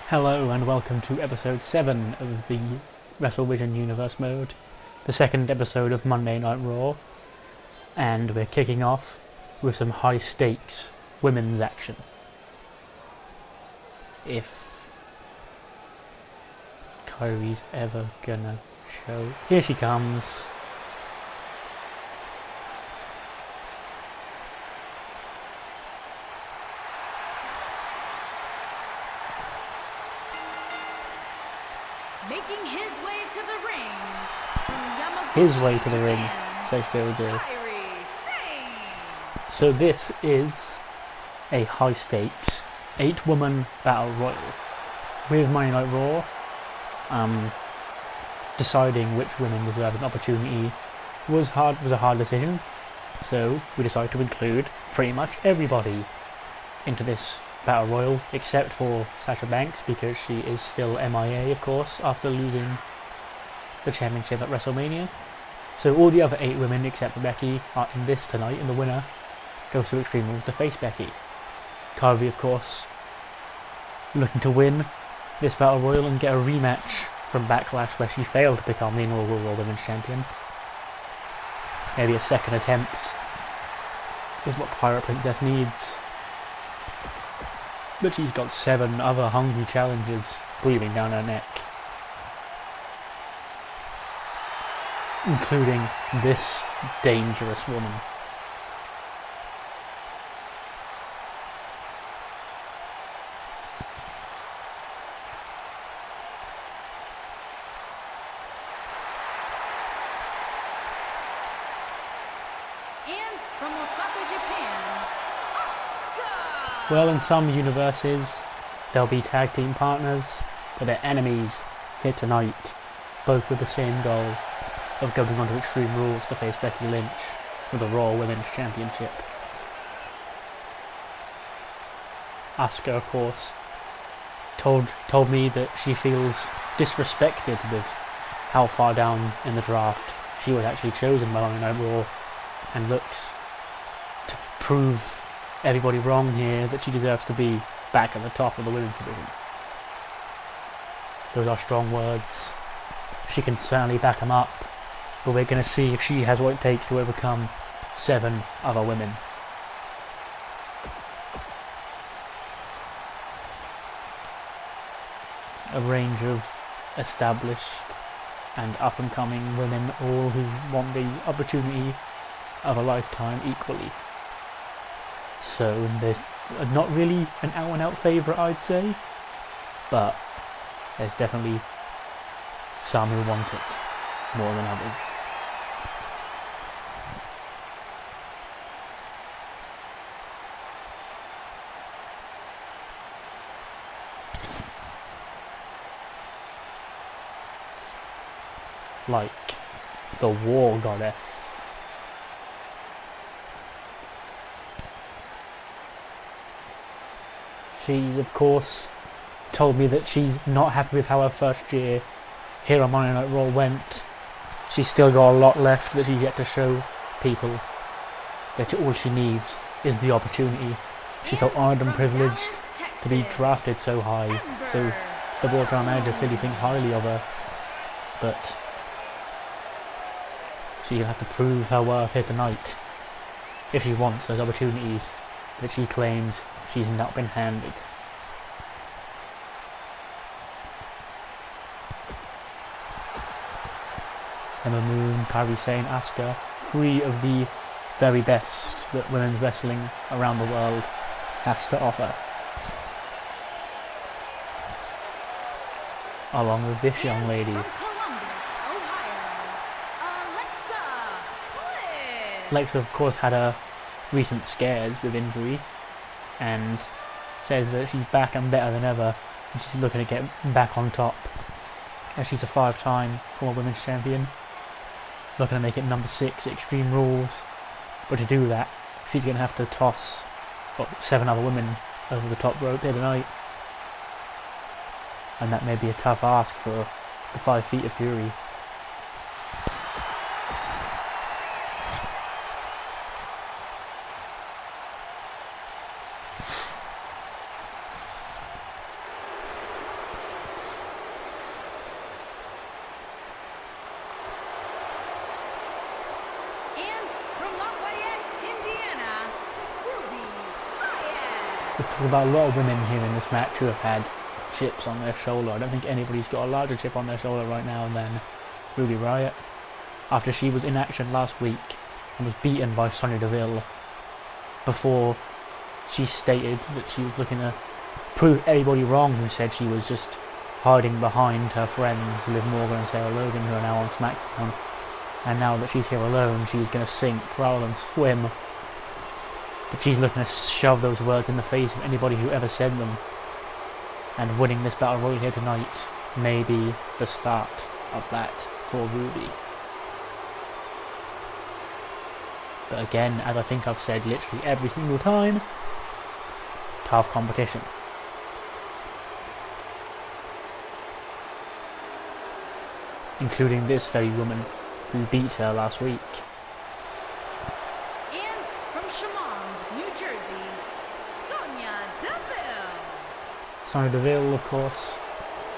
Hello and welcome to episode 7 of the WrestleVision Universe mode, the second episode of Monday Night Raw, and we're kicking off with some high stakes women's action. If Kyrie's ever gonna show. Here she comes. Making his way to the ring. His way to the ring, says JoJo. So this is a high stakes 8-woman battle royal. With Monday Night Raw, deciding which women deserve an opportunity was a hard decision. So we decided to include pretty much everybody into this battle royal, except for Sasha Banks, because she is still MIA, of course, after losing the championship at WrestleMania. So all the other 8 women except Becky are in this tonight, and the winner goes to Extreme Rules to face Becky. Kyrie, of course, looking to win this battle royal and get a rematch from Backlash, where she failed to become the inaugural Raw Women's Champion. Maybe a second attempt is what Pirate Princess needs. But she's got 7 other hungry challengers breathing down her neck, including this dangerous woman. And from Osaka, Japan, Asuka! Well, in some universes, they'll be tag team partners, but they're enemies here tonight, both with the same goal of going on to Extreme Rules to face Becky Lynch for the Raw Women's Championship. Asuka, of course, told me that she feels disrespected with how far down in the draft she was actually chosen by Monday Night Raw, and looks to prove everybody wrong here, that she deserves to be back at the top of the women's division. Those are strong words. She can certainly back them up, but we're going to see if she has what it takes to overcome 7 other women. A range of established and up-and-coming women, all who want the opportunity of a lifetime equally. So there's not really an out-and-out favourite, I'd say, but there's definitely some who want it more than others. Like the War Goddess. She's, of course, told me that she's not happy with how her first year here on Monday Night Raw went. She's still got a lot left that she's yet to show people. That all she needs is the opportunity. She felt honoured and privileged to be drafted so high. So the Raw General Manager clearly thinks highly of her. But she'll have to prove her worth here tonight if she wants those opportunities that she claims she's not been handed. Emma Moon, Kairi Sane, Asuka, 3 of the very best that women's wrestling around the world has to offer. Along with this young lady. Alexa, of course, had her recent scares with injury, and says that she's back and better than ever, and she's looking to get back on top, as she's a 5-time former women's champion, looking to make it number 6 at Extreme Rules. But to do that, she's going to have to toss 7 other women over the top rope here tonight, and that may be a tough ask for the 5 Feet of Fury. Let's talk about a lot of women here in this match who have had chips on their shoulder. I don't think anybody's got a larger chip on their shoulder right now than Ruby Riott. After she was in action last week and was beaten by Sonya Deville before she stated that she was looking to prove everybody wrong who said she was just hiding behind her friends Liv Morgan and Sarah Logan, who are now on SmackDown. And now that she's here alone, she's going to sink rather than swim. But she's looking to shove those words in the face of anybody who ever said them. And winning this Battle Royal here tonight may be the start of that for Ruby. But again, as I think I've said literally every single time, tough competition. Including this very woman who beat her last week. And from Shamond, New Jersey, Sonya Deville. Sonya Deville, of course,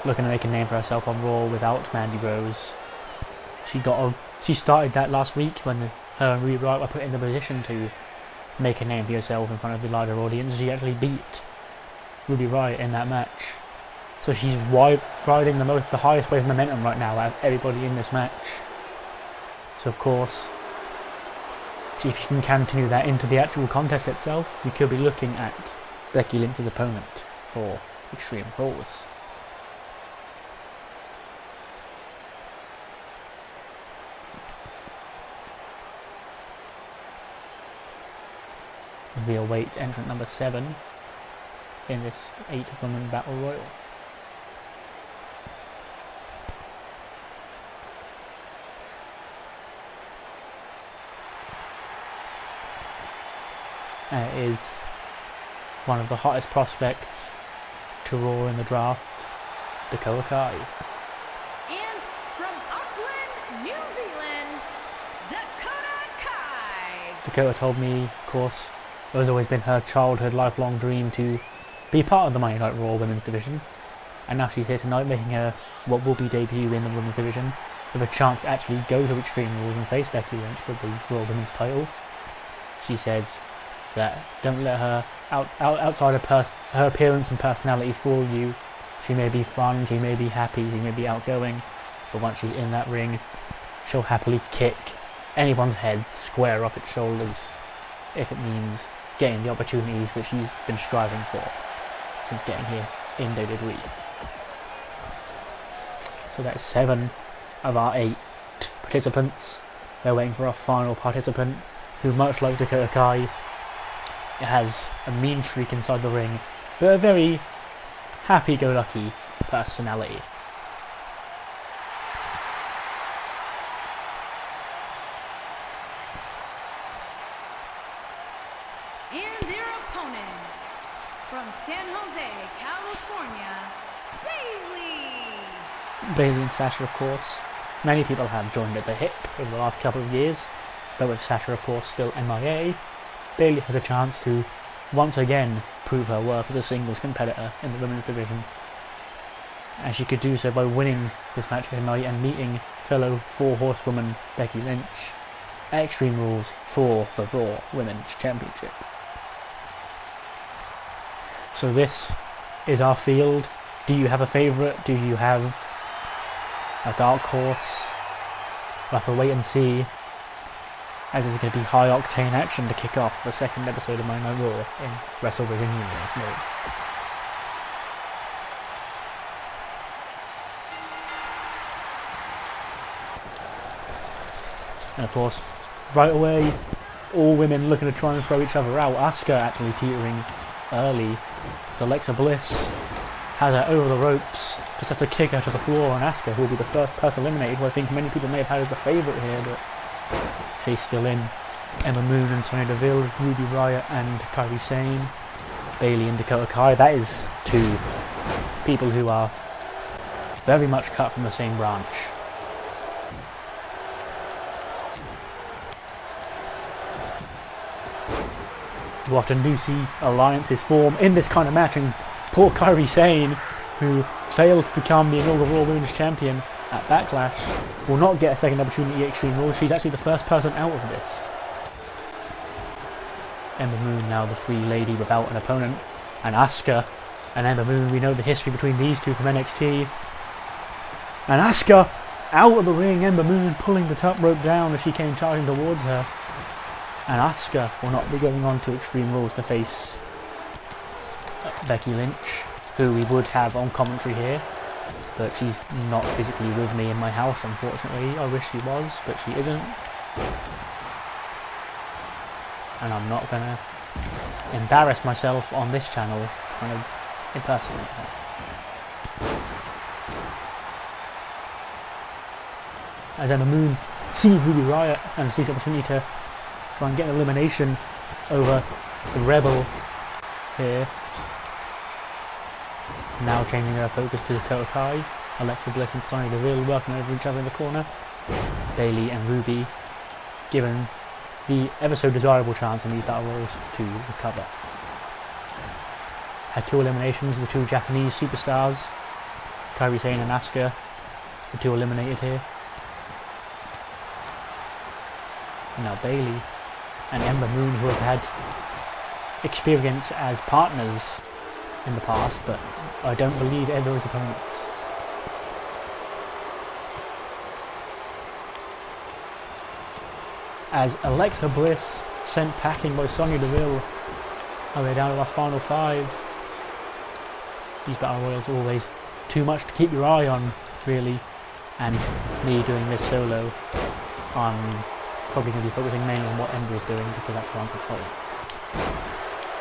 looking to make a name for herself on Raw without Mandy Rose. She started that last week when her and Ruby Riott were put in the position to make a name for herself in front of the larger audience. She actually beat Ruby Riott in that match. So she's riding the highest wave of momentum right now out of everybody in this match. So of course, if you can continue that into the actual contest itself, we could be looking at Becky Lynch's opponent for Extreme Rules. We await entrant number 7 in this 8-woman Battle Royal. Is one of the hottest prospects to Raw in the draft, Dakota Kai. And from Auckland, New Zealand, Dakota Kai. Dakota told me, of course, it has always been her childhood lifelong dream to be part of the Monday Night Raw women's division, and now she's here tonight making her what will be debut in the women's division with a chance to actually go to Extreme Rules and face Becky Lynch for the Raw women's title. She says that don't let her outside of her appearance and personality fool you. She may be fun, she may be happy, she may be outgoing, but once she's in that ring, she'll happily kick anyone's head square off its shoulders if it means getting the opportunities that she's been striving for since getting here in WWE. So that's 7 of our 8 participants. They're waiting for our final participant, who, much like Dakota Kai, has a mean streak inside the ring, but a very happy-go-lucky personality. And their opponent, from San Jose, California, Bayley. Bayley and Sasha, of course. Many people have joined at the hip over the last couple of years, but with Sasha, of course, still MIA, Bayley has a chance to once again prove her worth as a singles competitor in the women's division, and she could do so by winning this match tonight and meeting fellow 4-horsewoman Becky Lynch at Extreme Rules for the Raw Women's Championship. So this is our field. Do you have a favourite? Do you have a dark horse? We'll have to wait and see, as there's going to be high octane action to kick off the second episode of Monday Night Raw in Wrestle Within Universe mode. And of course, right away, all women looking to try and throw each other out. Asuka actually teetering early. So Alexa Bliss has her over the ropes, just has to kick her to the floor, and Asuka, who will be the first person eliminated, who I think many people may have had as the favourite here, but she's still in. Emma Moon and Sonya Deville, Ruby Riott and Kairi Sane, Bayley and Dakota Kai. That is 2 people who are very much cut from the same branch. You often do see alliances form in this kind of match, and poor Kairi Sane, who failed to become the inaugural Raw Women's Champion at Backlash, will not get a second opportunity at Extreme Rules. She's actually the first person out of this. Ember Moon, now the free lady without an opponent, And Asuka and Ember Moon, we know the history between these two from NXT. And Asuka out of the ring, Ember Moon pulling the top rope down as she came charging towards her. And Asuka will not be going on to Extreme Rules to face Becky Lynch, who we would have on commentary here, but she's not physically with me in my house, unfortunately. I wish she was, but she isn't. And I'm not gonna embarrass myself on this channel trying to impersonate her. As Ember Moon sees Ruby Riott and sees the opportunity to try and get an elimination over the Rebel here. Now changing her focus to Dakota Kai. Alexa Bliss and Sonya Deville working over each other in the corner. Bayley and Ruby given the ever so desirable chance in these battle royals to recover. Had 2 eliminations, the 2 Japanese superstars, Kairi Sane and Asuka, the 2 eliminated here. And now Bayley and Ember Moon, who have had experience as partners in the past, but I don't believe ever as opponents. As Alexa Bliss sent packing by Sonya Deville, and we're down to our final 5. These battle royals are always too much to keep your eye on, really, and me doing this solo, I'm probably going to be focusing mainly on what Ember is doing because that's what I'm controlling.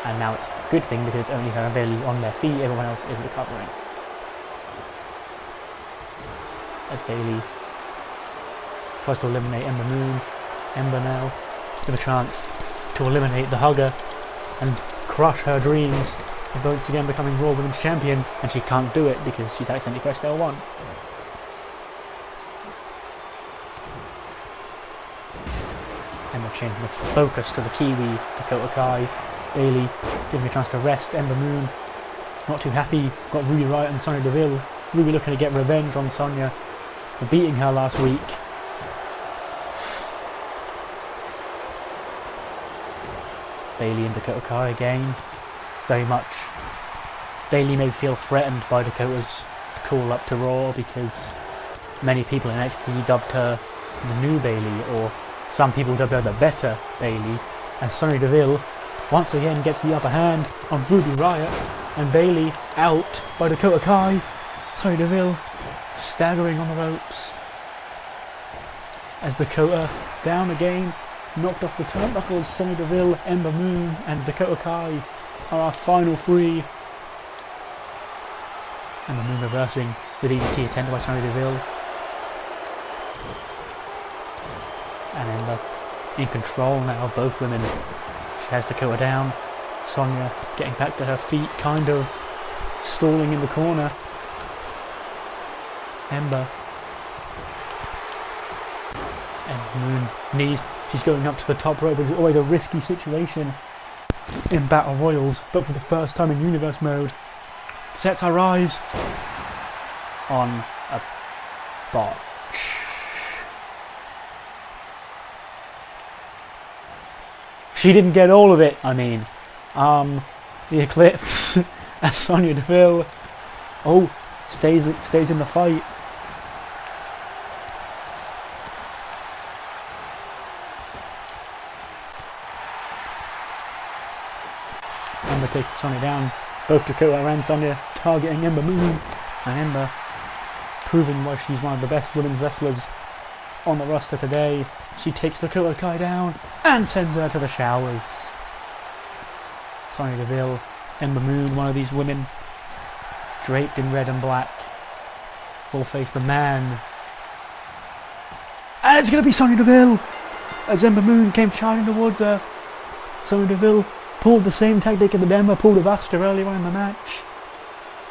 And now it's a good thing because only her and Bayley on their feet, everyone else is recovering. As Bayley tries to eliminate Ember Moon, Ember now with a chance to eliminate the Hugger and crush her dreams of once again becoming Raw Women's Champion, and she can't do it because she's accidentally pressed L1. Ember changing the focus to the Kiwi, Dakota Kai. Bayley giving a chance to rest. Ember Moon not too happy, got Ruby Riott and Sonya Deville. Ruby looking to get revenge on Sonya for beating her last week. Bayley and Dakota Kai again, very much. Bayley may feel threatened by Dakota's call up to Raw because many people in NXT dubbed her the new Bayley, or some people dubbed her the better Bayley, and Sonya Deville once again gets the upper hand on Ruby Riott, and Bayley out by Dakota Kai. Sonya Deville staggering on the ropes as Dakota down again, knocked off the turnbuckles. Sonya Deville, Ember Moon and Dakota Kai are our final 3. Ember Moon reversing the DDT attempted by Sonya Deville. And Ember in control now of both women. She has Dakota down. Sonya getting back to her feet, kind of stalling in the corner. Ember and Moon knees. She's going up to the top rope, which is always a risky situation in battle royals, but for the first time in universe mode, sets her eyes on a botch. She didn't get all of it, I mean. The Eclipse as Sonya Deville, stays in the fight. Ember takes Sonya down. Both Dakota and Sonya targeting Ember Moon, and Ember proving why she's one of the best women's wrestlers on the roster today. She takes Dakota Kai down and sends her to the showers. Sonya Deville, Ember Moon, one of these women draped in red and black, will face the man. And it's going to be Sonya Deville! As Ember Moon came charging towards her, Sonya Deville pulled the same tactic that Ember pulled with Asuka earlier on in the match.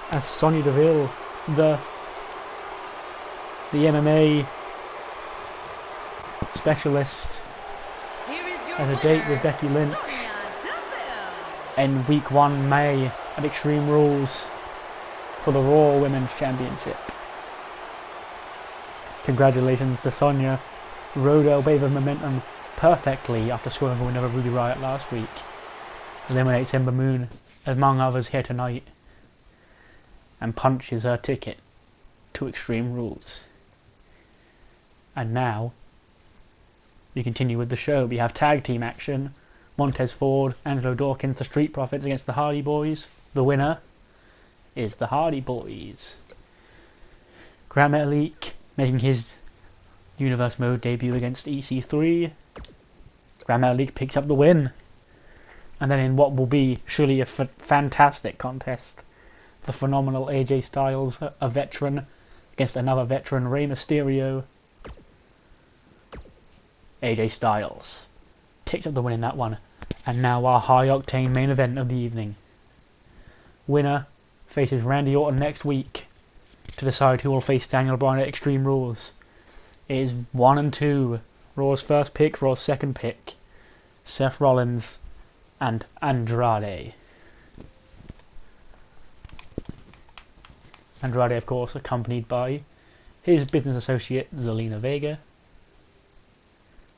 As Sonya Deville, the MMA specialist, has a date with Becky Lynch in week 1 May at Extreme Rules for the Raw Women's Championship. Congratulations to Sonya. Rode a wave of momentum perfectly after scoring a win over Ruby Riott last week. eliminates Ember Moon, among others, here tonight, and punches her ticket to Extreme Rules. And now, we continue with the show. We have tag team action. Montez Ford, Angelo Dawkins, the Street Profits against the Hardy Boys. The winner is the Hardy Boys. Grand Metalik making his Universe Mode debut against EC3. Grand Metalik picks up the win. And then in what will be surely a fantastic contest, the phenomenal AJ Styles, a veteran, against another veteran, Rey Mysterio. AJ Styles picks up the win in that one. And now our high-octane main event of the evening. Winner faces Randy Orton next week to decide who will face Daniel Bryan at Extreme Rules. It is 1 and 2. Raw's first pick, Raw's second pick. Seth Rollins and Andrade. Andrade, of course, accompanied by his business associate, Zelina Vega.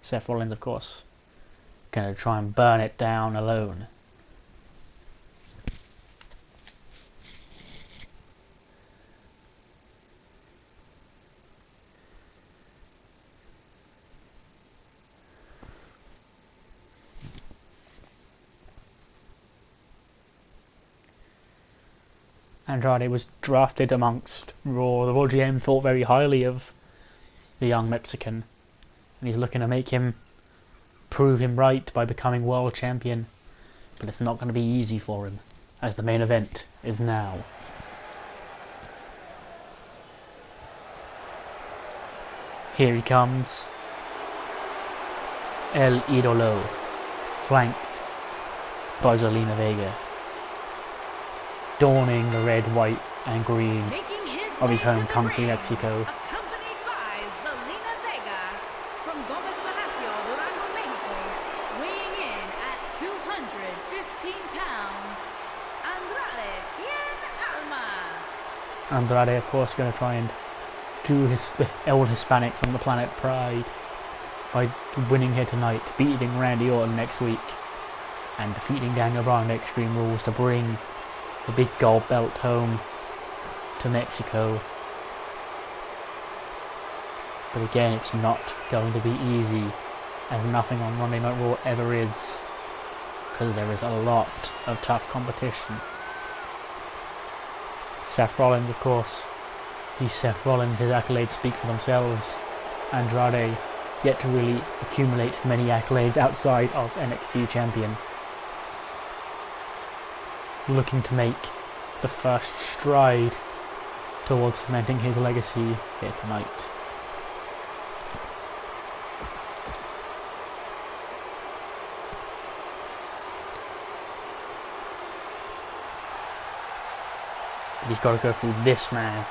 Seth Rollins, of course, going to try and burn it down alone. Andrade was drafted amongst Raw. The Raw GM thought very highly of the young Mexican, and he's looking to make him prove him right by becoming world champion. But it's not going to be easy for him, as the main event is now. Here he comes. El Idolo, flanked by Zelina Vega, donning the red, white and green of his home country, Mexico. Accompanied by Zelina Vega from Gomez Palacio, Durango, Mexico, weighing in at 215 pounds, Andrade Cien Almas. Andrade, of course, going to try and do his old Hispanics on the planet Pride by winning here tonight, beating Randy Orton next week, and defeating Daniel Bryan at Extreme Rules to bring the big gold belt home to Mexico. But again, it's not going to be easy, as nothing on Monday Night Raw ever is, because there is a lot of tough competition. Seth Rollins, of course, he's Seth Rollins, his accolades speak for themselves. Andrade, yet to really accumulate many accolades outside of NXT champion, looking to make the first stride towards cementing his legacy here tonight. But he's got to go through this man,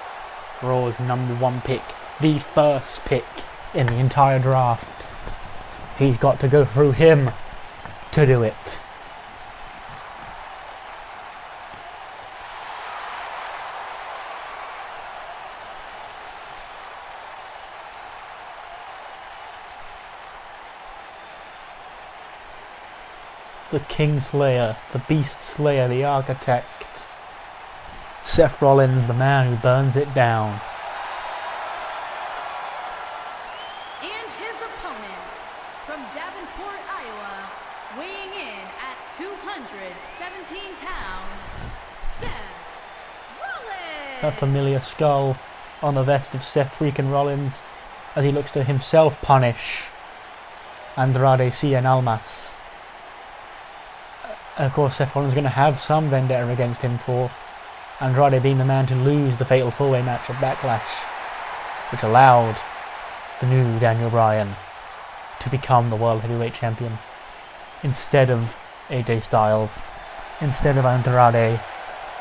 Raw's #1 pick, the first pick in the entire draft. He's got to go through him to do it. The Kingslayer, the Beast Slayer, the Architect, Seth Rollins, the man who burns it down. And his opponent, from Davenport, Iowa, weighing in at 217 pounds, Seth Rollins. A familiar skull on the vest of Seth freaking Rollins, as he looks to himself punish Andrade Cien Almas. And of course, Seth Rollins is going to have some vendetta against him for Andrade being the man to lose the Fatal 4-Way match at Backlash, which allowed the new Daniel Bryan to become the World Heavyweight Champion instead of AJ Styles, instead of Andrade,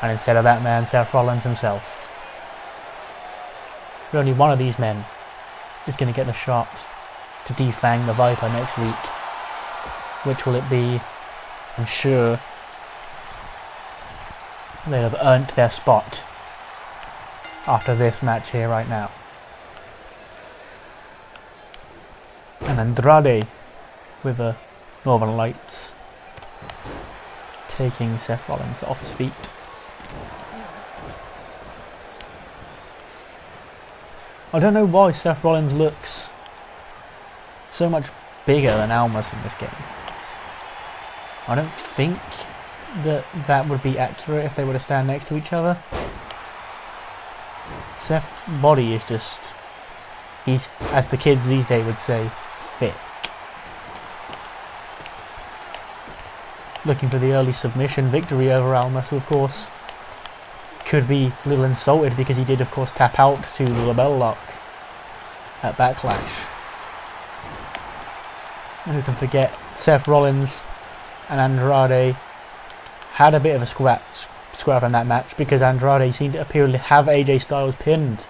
and instead of that man, Seth Rollins himself. But only one of these men is going to get the shot to defang the Viper next week. Which will it be? I'm sure they'll have earned their spot after this match here right now. And Andrade with the Northern Lights taking Seth Rollins off his feet. I don't know why Seth Rollins looks so much bigger than Almas in this game. I don't think that would be accurate if they were to stand next to each other. Seth's body is just, he's, as the kids these days would say, thick. Looking for the early submission victory over Almas, who of course could be a little insulted because he did of course tap out to the label lock at Backlash. And who can forget, Seth Rollins and Andrade had a bit of a scrap in that match because Andrade seemed to appear to have AJ Styles pinned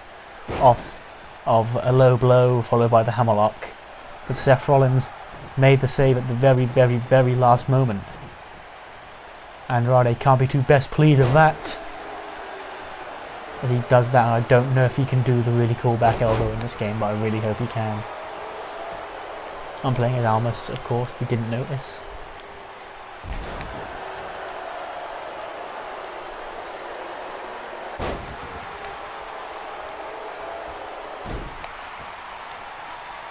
off of a low blow followed by the hammerlock. But Seth Rollins made the save at the very, very, very last moment. Andrade can't be too best pleased with that. As he does that, and I don't know if he can do the really cool back elbow in this game, but I really hope he can. I'm playing as Almas, of course, if you didn't notice.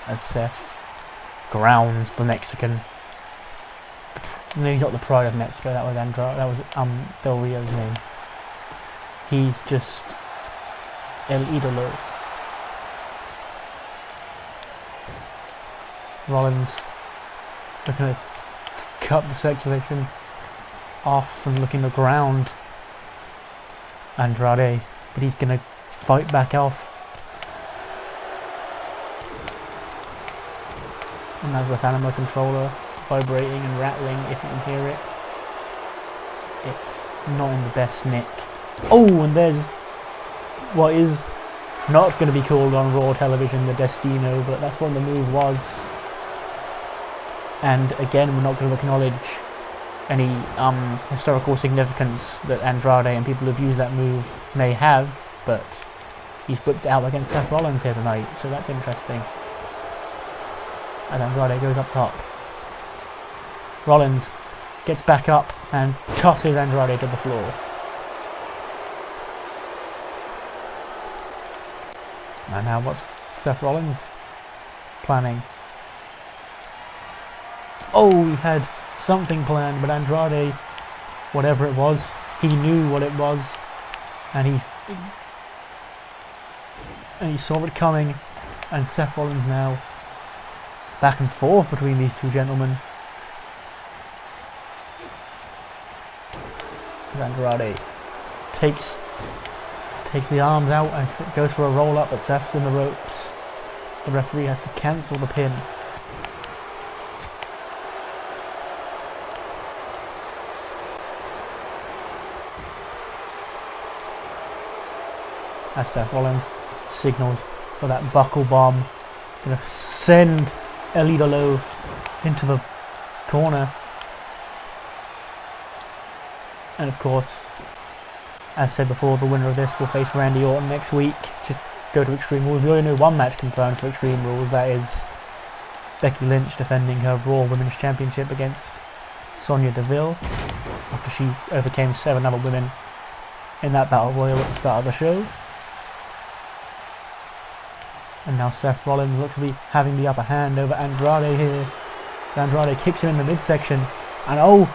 As Seth grounds the Mexican. No, he's not the Pride of Mexico, that was Andrade, that was Del Rio's name. He's just El Idolo. Rollins looking to cut the circulation off and looking the ground. Andrade, but he's gonna fight back off. And that's with animal controller vibrating and rattling, if you can hear it. It's not in the best nick. Oh, and there's what is not going to be called on Raw television the Destino, but that's what the move was. And again, we're not going to acknowledge any historical significance that Andrade and people who've used that move may have, but he's whipped out against Seth Rollins here tonight, so that's interesting. As Andrade goes up top. Rollins gets back up and tosses Andrade to the floor. And now what's Seth Rollins planning? Oh, he had something planned, but Andrade, whatever it was, he knew what it was, and he saw it coming, and Seth Rollins now back and forth between these two gentlemen. Andrade takes the arms out and goes for a roll up, but Seth's in the ropes. The referee has to cancel the pin. As Seth Rollins signals for that buckle bomb, gonna send El Idolo into the corner. And of course, as said before, the winner of this will face Randy Orton next week to go to Extreme Rules. We only know one match confirmed for Extreme Rules, that is Becky Lynch defending her Raw Women's Championship against Sonya Deville after she overcame 7 other women in that Battle Royal at the start of the show. And now Seth Rollins looks to be having the upper hand over Andrade here. Andrade kicks him in the midsection, and oh,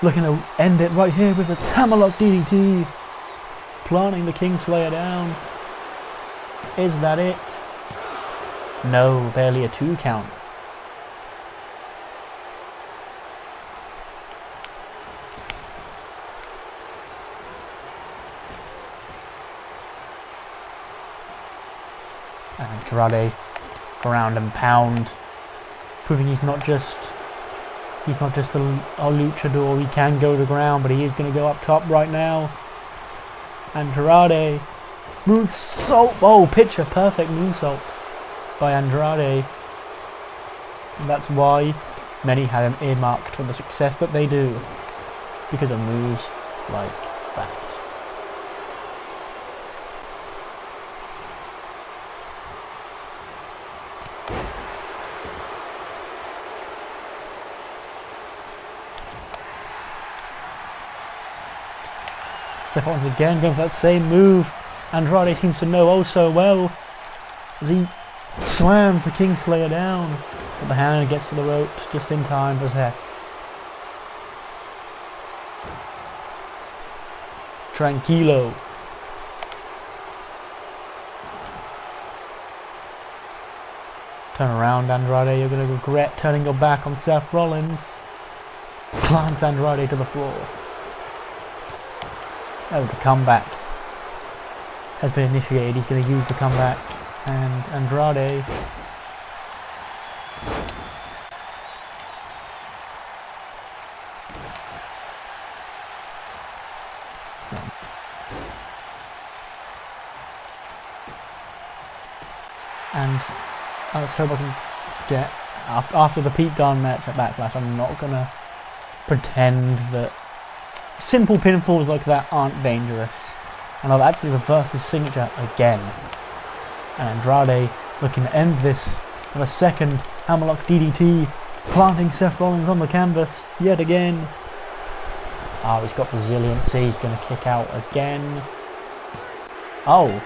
looking to end it right here with a hammerlock DDT, planting the Kingslayer down. Is that it? No, barely a 2 count. Andrade, ground and pound, proving he's not just a luchador. He can go to the ground, but he is going to go up top right now. Andrade, moonsault, oh, picture perfect moonsault by Andrade. And that's why many had him earmarked for the success that they do, because of moves like that. Seth Rollins again going for that same move. Andrade seems to know oh so well as he slams the Kingslayer down. But the hand gets to the ropes just in time for Seth. Tranquilo. Turn around, Andrade. You're going to regret turning your back on Seth Rollins. Plants Andrade to the floor. Oh, the comeback has been initiated. He's going to use the comeback. And Andrade. And let's hope I can get after the Pete Dunne match at Backlash. I'm not gonna pretend that simple pinfalls like that aren't dangerous, and I've actually reversed his signature again. And Andrade looking to end this with a second hammerlock DDT, planting Seth Rollins on the canvas yet again. Oh, he's got resiliency. He's gonna kick out again. Oh.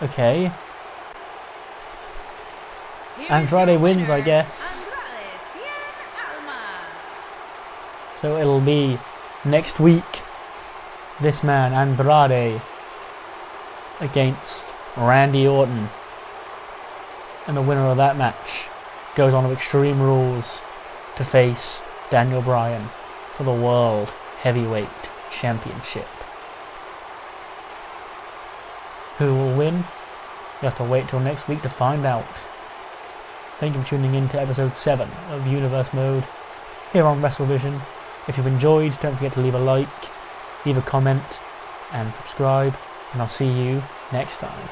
Okay. Andrade wins, I guess. So it'll be next week. This man, Andrade, against Randy Orton. And the winner of that match goes on to Extreme Rules to face Daniel Bryan for the World Heavyweight Championship. Who will win? You have to wait till next week to find out. Thank you for tuning in to episode 7 of Universe Mode here on WrestleVision. If you've enjoyed, don't forget to leave a like, leave a comment and subscribe, and I'll see you next time.